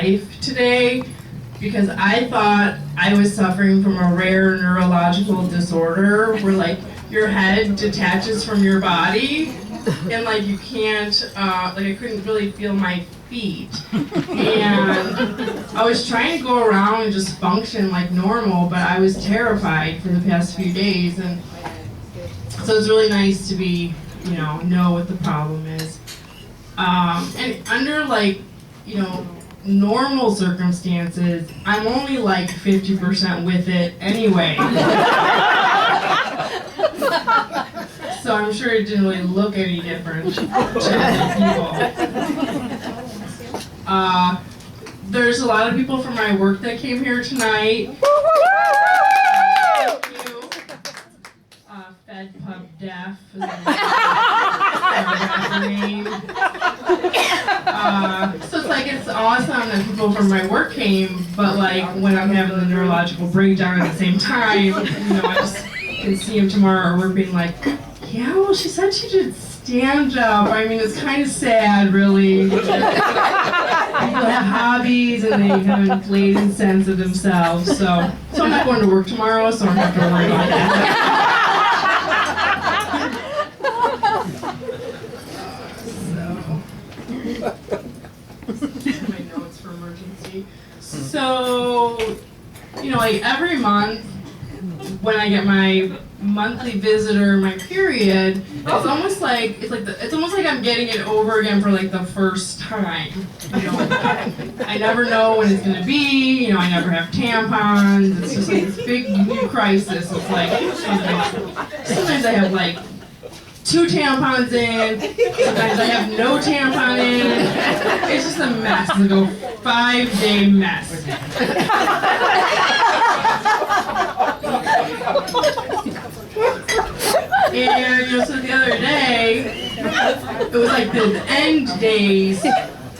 life today because I thought I was suffering from a rare neurological disorder where like your head detaches from your body and like you can't, like I couldn't really feel my feet. And I was trying to go around and just function like normal, but I was terrified for the past few days. And so it's really nice to be, know what the problem is. And under like, normal circumstances, I'm only like 50% with it anyway. So I'm sure it didn't really look any different to other people. There's a lot of people from my work that came here tonight. Thank you. Fed Pub Def is our name. So it's like it's awesome that people from my work came, but like when I'm having the neurological breakdown at the same time, I just can see him tomorrow or we're being like, yeah, well, she said she did stand-up. I mean, it's kind of sad, really. People have hobbies and they have an inflated sense of themselves. So I'm not going to work tomorrow, so I don't have to worry about that. My notes for emergency. So, like every month when I get my monthly visitor, my period, it's almost like I'm getting it over again for like the first time. I never know when it's gonna be. I never have tampons. It's just like this big new crisis. It's like sometimes I have like 2 tampons in, sometimes I have no tampon in. It's just a mess. It's like a 5-day mess. And so the other day, it was like the end days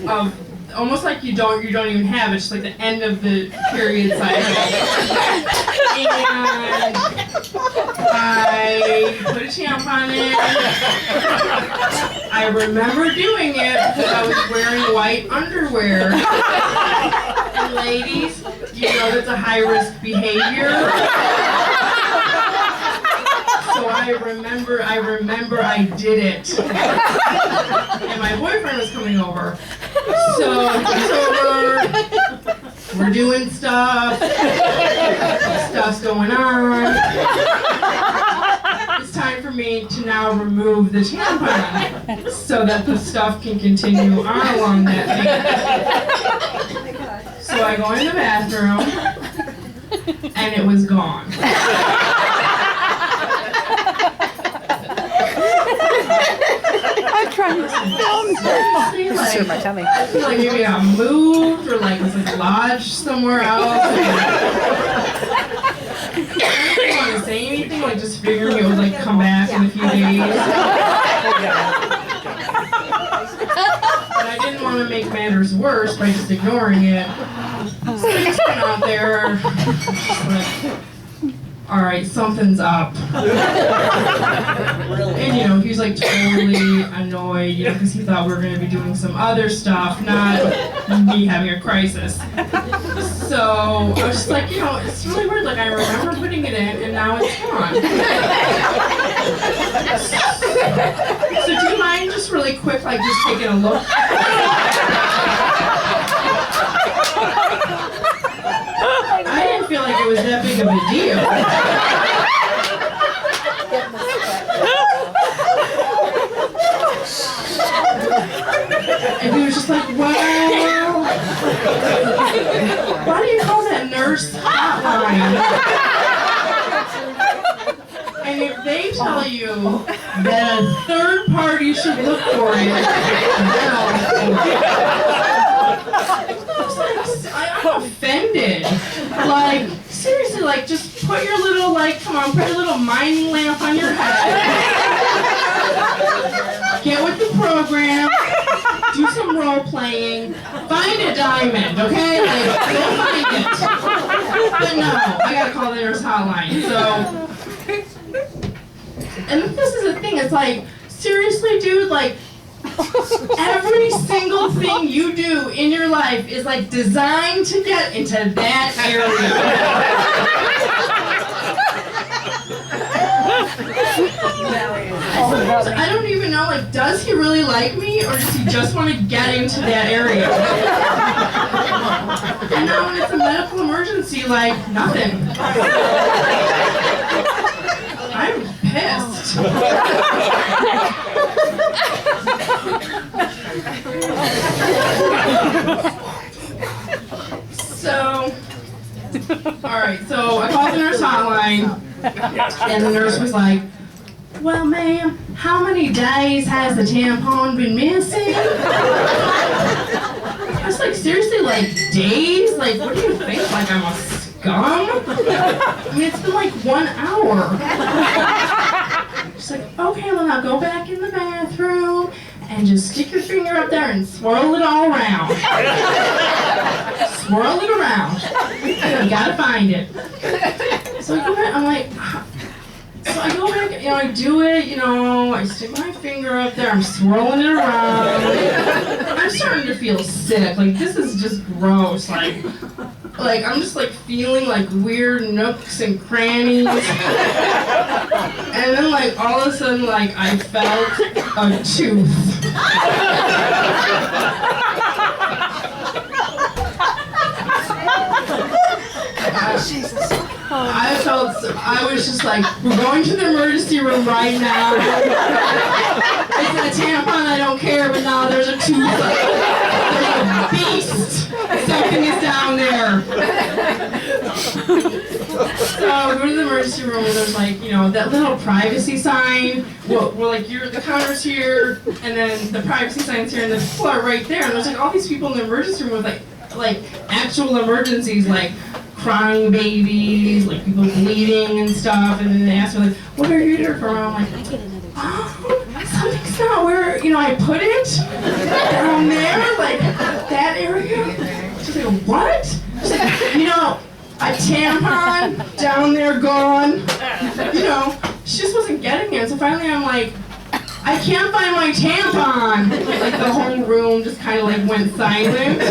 of almost like you don't even have it. It's just like the end of the period cycle. And I put a tampon in. I remember doing it because I was wearing white underwear. And ladies, that's a high-risk behavior. So I remember I did it. And my boyfriend was coming over. So he's over, we're doing stuff's going on. It's time for me to now remove the tampon so that the stuff can continue on along that vein. So I go in the bathroom, and it was gone. I'm trying to film this. Sure, my tummy. I feel like maybe I moved or like was like lodged somewhere else. I didn't want to say anything, like just figuring it would like come back in a few days. But I didn't want to make matters worse by just ignoring it. So I just went out there, like, all right, something's up. And he was like totally annoyed, because he thought we were going to be doing some other stuff, not me having a crisis. So I was just like, it's really weird. Like I remember putting it in, and now it's gone. So do you mind just really quick, like just taking a look? I didn't feel like it was that big of a deal. And he was just like, well, why do you call that nurse hotline? And if they tell you that a third party should look for it, I'm offended. Like, seriously, like, just put your little, put your little mining lamp on your head. Get with the program. Do some role playing. Find a diamond, okay? Like, go find it. But no, I gotta call the nurse hotline. So, and this is the thing. It's like, seriously, dude, like, Every single thing you do in your life is like designed to get into that area. So I don't even know, like, does he really like me or does he just want to get into that area? And now when it's a medical emergency, like, nothing. I'm pissed. So, alright, so I called the nurse hotline, and the nurse was like, well, ma'am, how many days has the tampon been missing? I was like, seriously, like, days? Like, what do you think? Like, I'm a scum? I mean, it's been like 1 hour. She's like, okay, well, now go back in the bathroom and just stick your finger up there and swirl it all around. Swirl it around. You gotta find it. So I go back, I'm like, so I go back, I do it, I stick my finger up there, I'm swirling it around. I'm starting to feel sick, like, this is just gross, like I'm just, like, feeling, like, weird nooks and crannies. And then, like, all of a sudden, like, I felt a tooth. I was just like, we're going to the emergency room right now. It's a tampon, I don't care, but now there's a tooth. There's a beast. Something is down there. So we go to the emergency room and there's like, that little privacy sign. We're like, the counter's here, and then the privacy sign's here, and the people are right there. And there's like all these people in the emergency room with like actual emergencies, like crying babies, like people bleeding and stuff, and then they ask me like, what are you here for? I'm like, something's not where, I put it down there, like that area. She's like, what? She's like, a tampon down there gone. She just wasn't getting it. So finally I'm like, I can't find my tampon. Like the whole room just kind of like went silent.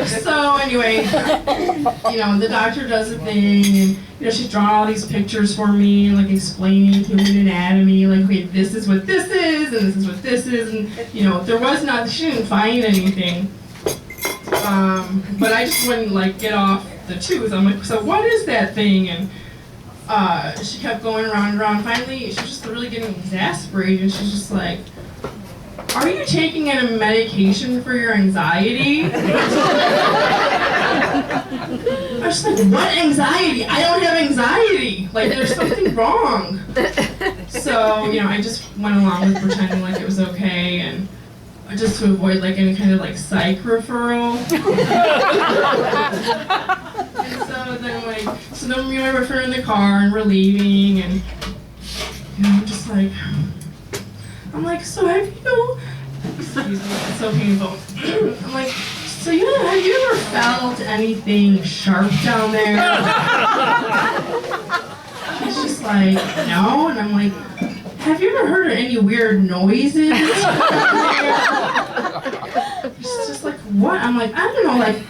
So anyway, the doctor does a thing, and she's drawing all these pictures for me, like explaining human anatomy, like, wait, this is what this is, and this is what this is, and there was not, she didn't find anything. But I just wouldn't like get off the tooth. I'm like, so what is that thing? And she kept going around and around. Finally, she was just really getting exasperated. She's just like, are you taking any medication for your anxiety? I was just like, what anxiety? I don't have anxiety. Like, there's something wrong. So, I just went along with pretending like it was okay, and just to avoid like any kind of like psych referral. So then me and my boyfriend are in the car and we're leaving, and I'm just like, so have you, excuse me, it's so painful. I'm like, so have you ever felt anything sharp down there? He's just like, no, and I'm like, have you ever heard of any weird noises? He's just like, what? I'm like, I don't know, like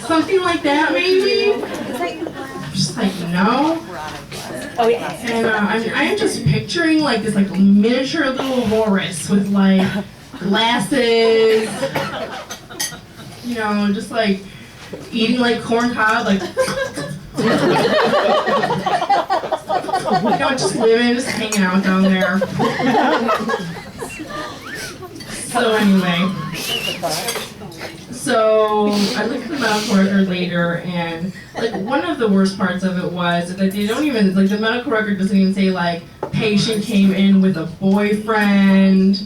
something like that, maybe? Just like, no. Oh yeah. And I'm just picturing like this like miniature little walrus with like glasses, just like eating like corn cob, like just living, just hanging out down there. So anyway, so I looked at the medical record later, and like one of the worst parts of it was that they don't even, like the medical record doesn't even say like patient came in with a boyfriend,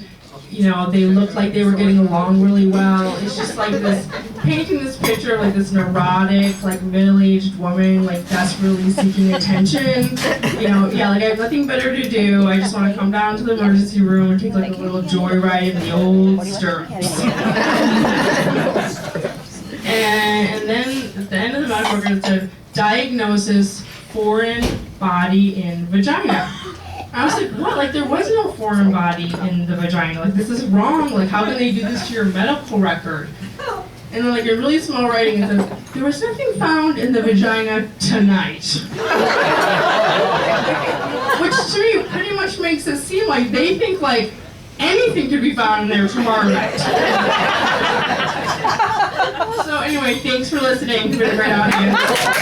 they looked like they were getting along really well. It's just like this, painting this picture of like this neurotic, like middle-aged woman, like desperately seeking attention. Like I have nothing better to do. I just want to come down to the emergency room and take like a little joyride in the old stirrups. And then at the end of the medical record it said, diagnosis, foreign body in vagina. I was like, what? Like, there was no foreign body in the vagina. Like, this is wrong. Like, how can they do this to your medical record? And then, like, in really small writing, it says, there was nothing found in the vagina tonight. Which to me pretty much makes it seem like they think, like, anything could be found in there tomorrow night. So anyway, thanks for listening. You've been a great audience.